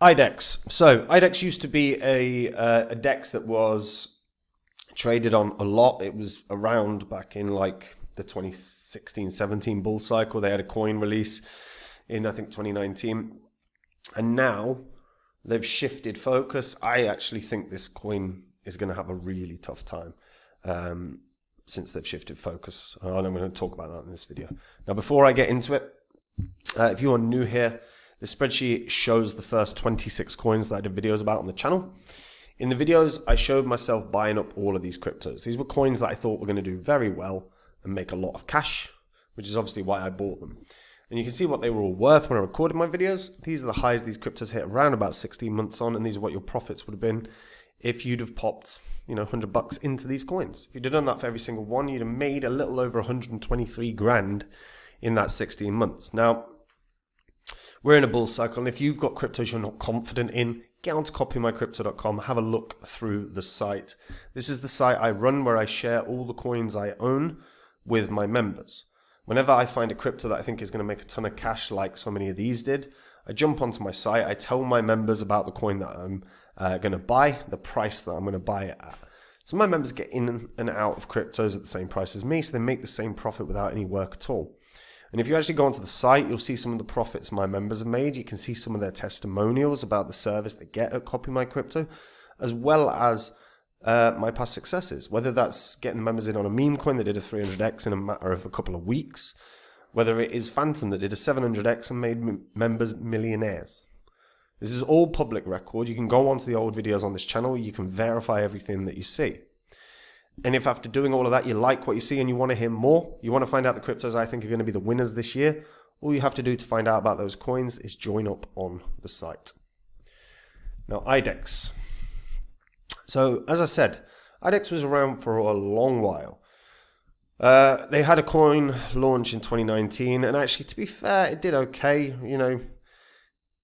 Idex. So Idex used to be a DEX that was traded on a lot. It was around back in like the 2016-17 bull cycle. They had a coin release in, I think, 2019. And now they've shifted focus. I actually think this coin is going to have a really tough time since they've shifted focus. And I'm going to talk about that in this video. Now, before I get into it, if you are new here, the spreadsheet shows the first 26 coins that I did videos about on the channel. In the videos, I showed myself buying up all of these cryptos. These were coins that I thought were going to do very well and make a lot of cash, which is obviously why I bought them. And you can see what they were all worth when I recorded my videos. These are the highs these cryptos hit around about 16 months on, and these are what your profits would have been if you'd have popped, $100 into these coins. If you'd have done that for every single one, you'd have made a little over 123 grand in that 16 months. Now, we're in a bull cycle, and if you've got cryptos you're not confident in, get onto copymycrypto.com, have a look through the site. This is the site I run where I share all the coins I own with my members. Whenever I find a crypto that I think is going to make a ton of cash, like so many of these did, I jump onto my site, I tell my members about the coin that I'm going to buy, the price that I'm going to buy it at. So my members get in and out of cryptos at the same price as me, so they make the same profit without any work at all. And if you actually go onto the site, you'll see some of the profits my members have made. You can see some of their testimonials about the service they get at Copy My Crypto, as well as my past successes. Whether that's getting the members in on a meme coin that did a 300x in a matter of a couple of weeks, whether it is Phantom that did a 700x and made members millionaires. This is all public record. You can go onto the old videos on this channel. You can verify everything that you see. And if after doing all of that, you like what you see and you want to hear more, you want to find out the cryptos I think are going to be the winners this year, all you have to do to find out about those coins is join up on the site. Now, Idex. So, as I said, Idex was around for a long while. They had a coin launch in 2019, and actually, to be fair, it did okay.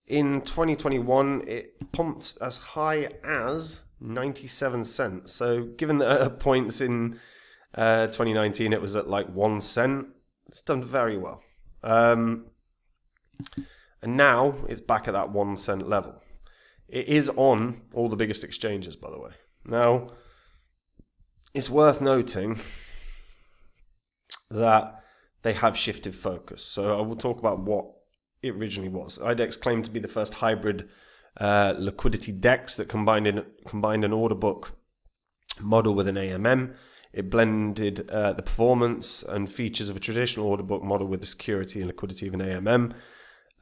In 2021, it pumped as high as 97 cents. So given that at points in 2019 it was at like 1 cent, it's done very well. And now it's back at that 1 cent level. It is on all the biggest exchanges, by the way. Now, it's worth noting that they have shifted focus. So I will talk about what it originally was. Idex claimed to be the first hybrid liquidity DEX that combined an order book model with an AMM. It blended the performance and features of a traditional order book model with the security and liquidity of an AMM.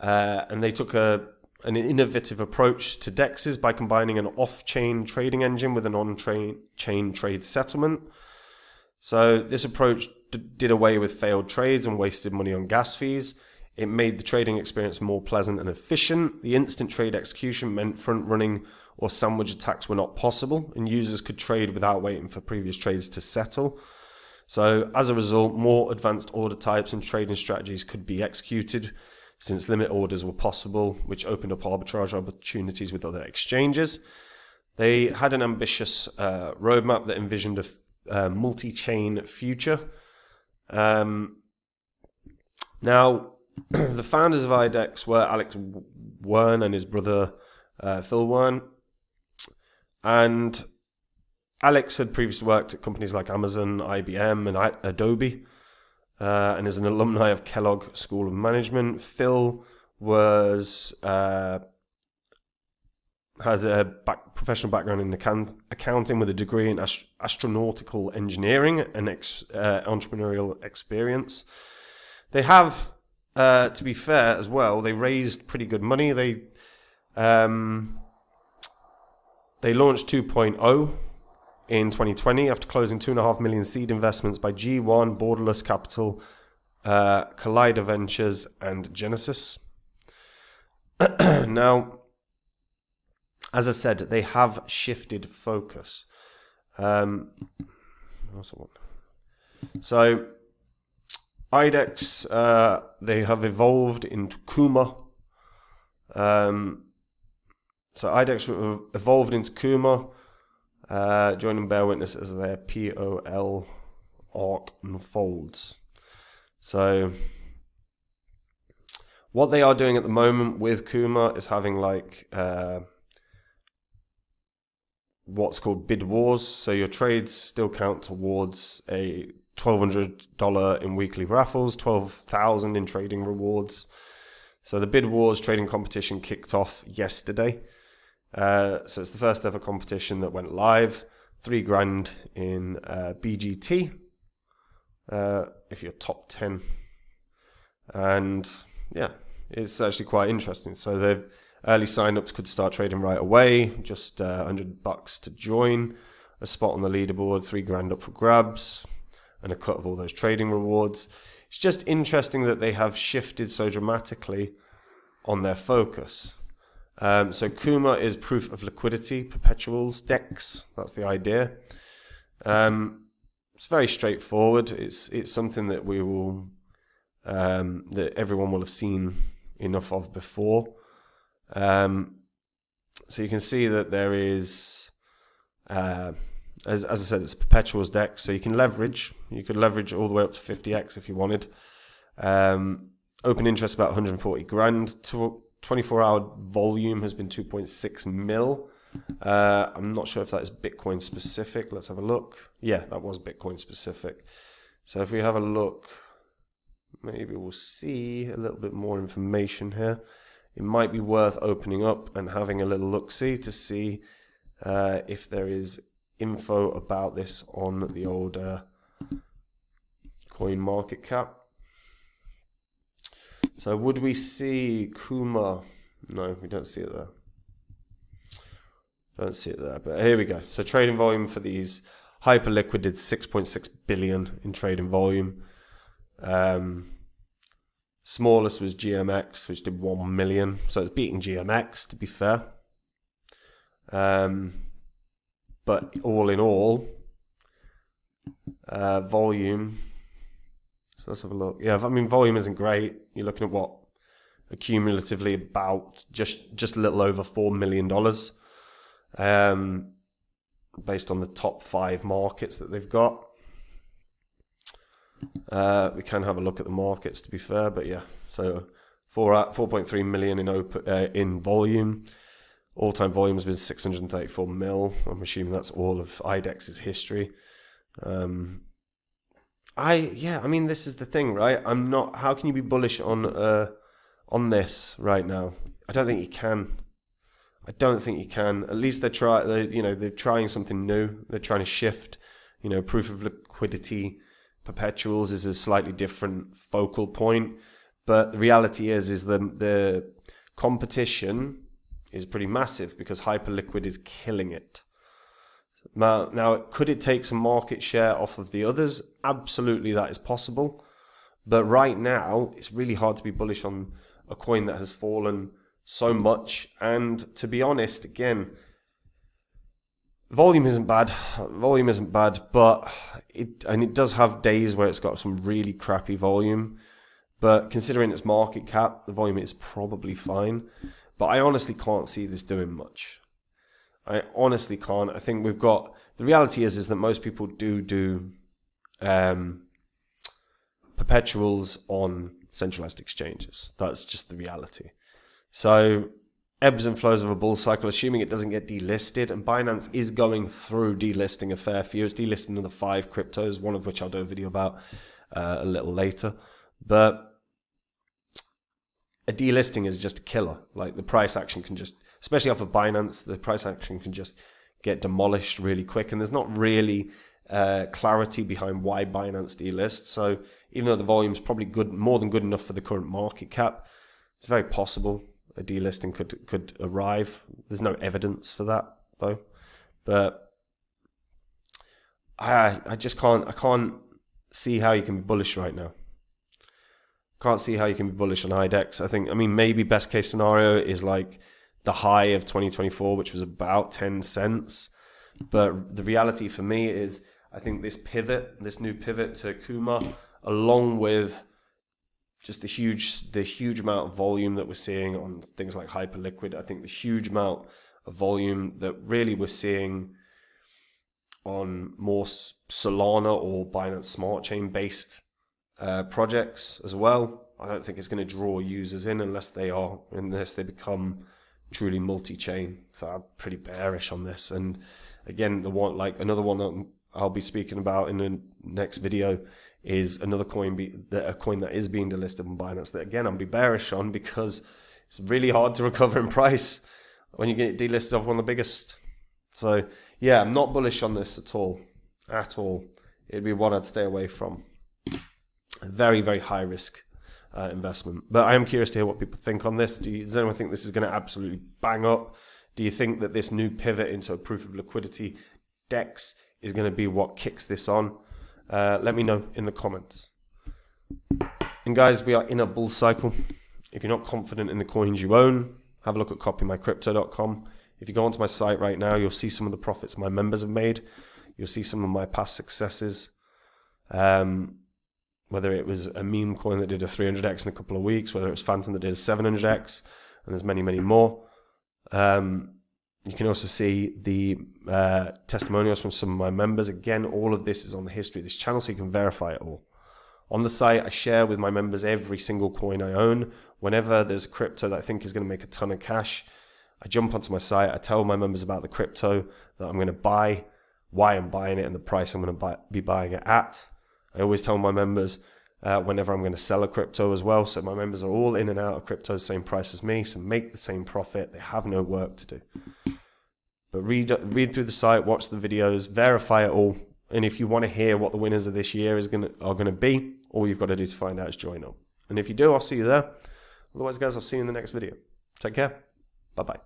And they took an innovative approach to DEXs by combining an off-chain trading engine with an on-chain trade settlement. So this approach did away with failed trades and wasted money on gas fees. It made the trading experience more pleasant and efficient. The instant trade execution meant front-running or sandwich attacks were not possible, and users could trade without waiting for previous trades to settle. So as a result, more advanced order types and trading strategies could be executed since limit orders were possible, which opened up arbitrage opportunities with other exchanges. They had an ambitious roadmap that envisioned a multi-chain future. Now, the founders of Idex were Alex Wern and his brother Phil Wern. And Alex had previously worked at companies like Amazon, IBM, and Adobe, and is an alumni of Kellogg School of Management. Phil was had a professional background in accounting with a degree in astronautical engineering and entrepreneurial experience. They have, to be fair as well, they raised pretty good money. They launched 2.0 in 2020 after closing 2.5 million seed investments by G1, Borderless Capital, Collider Ventures, and Genesis. Now, as I said, they have shifted focus. So Idex, they have evolved into Kuma. So Idex evolved into Kuma, joining Bear Witness as their POL arc unfolds. So What they are doing at the moment with Kuma is having like what's called bid wars. So your trades still count towards a $1,200 in weekly raffles, 12,000 in trading rewards. So the bid wars trading competition kicked off yesterday. So it's the first ever competition that went live. $3,000 in BGT if you're top 10. And yeah, it's actually quite interesting. So they've early signups could start trading right away. Just $100 to join. A spot on the leaderboard, $3,000 up for grabs, and a cut of all those trading rewards. It's just interesting that they have shifted so dramatically on their focus. So Kuma is proof of liquidity, perpetuals, DEX. That's the idea. It's very straightforward. It's something that we will that everyone will have seen enough of before. So you can see that there is, as I said, it's perpetuals DEX. So you can leverage. You could leverage all the way up to 50x if you wanted. Open interest about 140 grand. 24-hour volume has been 2.6 mil. I'm not sure if that is Bitcoin specific. Let's have a look. Yeah, that was Bitcoin specific. So if we have a look, maybe we'll see a little bit more information here. It might be worth opening up and having a little look-see to see if there is info about this on the old coin market cap. So would we see Kuma? No, we don't see it there. Don't see it there, but here we go. So trading volume for these hyper liquid did 6.6 billion in trading volume. Smallest was GMX, which did 1 million. So it's beating GMX, to be fair. But all in all, volume. So let's have a look. Yeah, I mean, volume isn't great. You're looking at what? Accumulatively about just a little over $4 million. Based on the top 5 markets that they've got. We can have a look at the markets, to be fair, but yeah. So 4.3 million in volume. All-time volume has been 634 mil. I'm assuming that's all of Idex's history. I mean, this is the thing, right? I'm not. How can you be bullish on this right now? I don't think you can. At least they're trying something new. They're trying to shift. Proof of liquidity, perpetuals is a slightly different focal point. But the reality is the competition is pretty massive because hyperliquid is killing it. Now, could it take some market share off of the others? Absolutely, that is possible. But right now, it's really hard to be bullish on a coin that has fallen so much. And to be honest, again, volume isn't bad, but it does have days where it's got some really crappy volume. But considering its market cap, the volume is probably fine. But I honestly can't see this doing much. I honestly can't. I think the reality is that most people do perpetuals on centralized exchanges. That's just the reality. So ebbs and flows of a bull cycle, assuming it doesn't get delisted, and Binance is going through delisting a fair few. It's delisting another 5 cryptos, one of which I'll do a video about a little later. But a delisting is just a killer. Like the price action can just, especially off of Binance, the price action can just get demolished really quick. And there's not really clarity behind why Binance delists. So even though the volume is probably more than good enough for the current market cap, it's very possible a delisting could arrive. There's no evidence for that though. But I just can't. I can't see how you can be bullish right now. Can't see how you can be bullish on Idex. I mean, maybe best case scenario is like the high of 2024, which was about 10 cents. But the reality for me is, I think this new pivot to Kuma, along with just the huge amount of volume that we're seeing on things like Hyperliquid, I think the huge amount of volume that really we're seeing on more Solana or Binance Smart Chain based projects as well. I don't think it's going to draw users in unless they become truly multi-chain. So I'm pretty bearish on this. And again, another one that I'll be speaking about in the next video is another coin, a coin that is being delisted on Binance. That again, I'll be bearish on because it's really hard to recover in price when you get delisted off one of the biggest. So yeah, I'm not bullish on this at all. It'd be one I'd stay away from. A very, very high risk investment. But I am curious to hear what people think on this. Does anyone think this is going to absolutely bang up? Do you think that this new pivot into a proof of liquidity DEX is going to be what kicks this on? Let me know in the comments. And guys, we are in a bull cycle. If you're not confident in the coins you own, have a look at copymycrypto.com. If you go onto my site right now, you'll see some of the profits my members have made. You'll see some of my past successes. Whether it was a meme coin that did a 300x in a couple of weeks, whether it was Phantom that did a 700x, and there's many, many more. You can also see the testimonials from some of my members. Again, all of this is on the history of this channel, so you can verify it all. On the site, I share with my members every single coin I own. Whenever there's a crypto that I think is going to make a ton of cash, I jump onto my site, I tell my members about the crypto that I'm going to buy, why I'm buying it, and the price I'm going to be buying it at. I always tell my members whenever I'm going to sell a crypto as well. So my members are all in and out of crypto, same price as me, so make the same profit. They have no work to do. But read through the site, watch the videos, verify it all. And if you want to hear what the winners of this year are going to be, all you've got to do to find out is join up. And if you do, I'll see you there. Otherwise, guys, I'll see you in the next video. Take care. Bye-bye.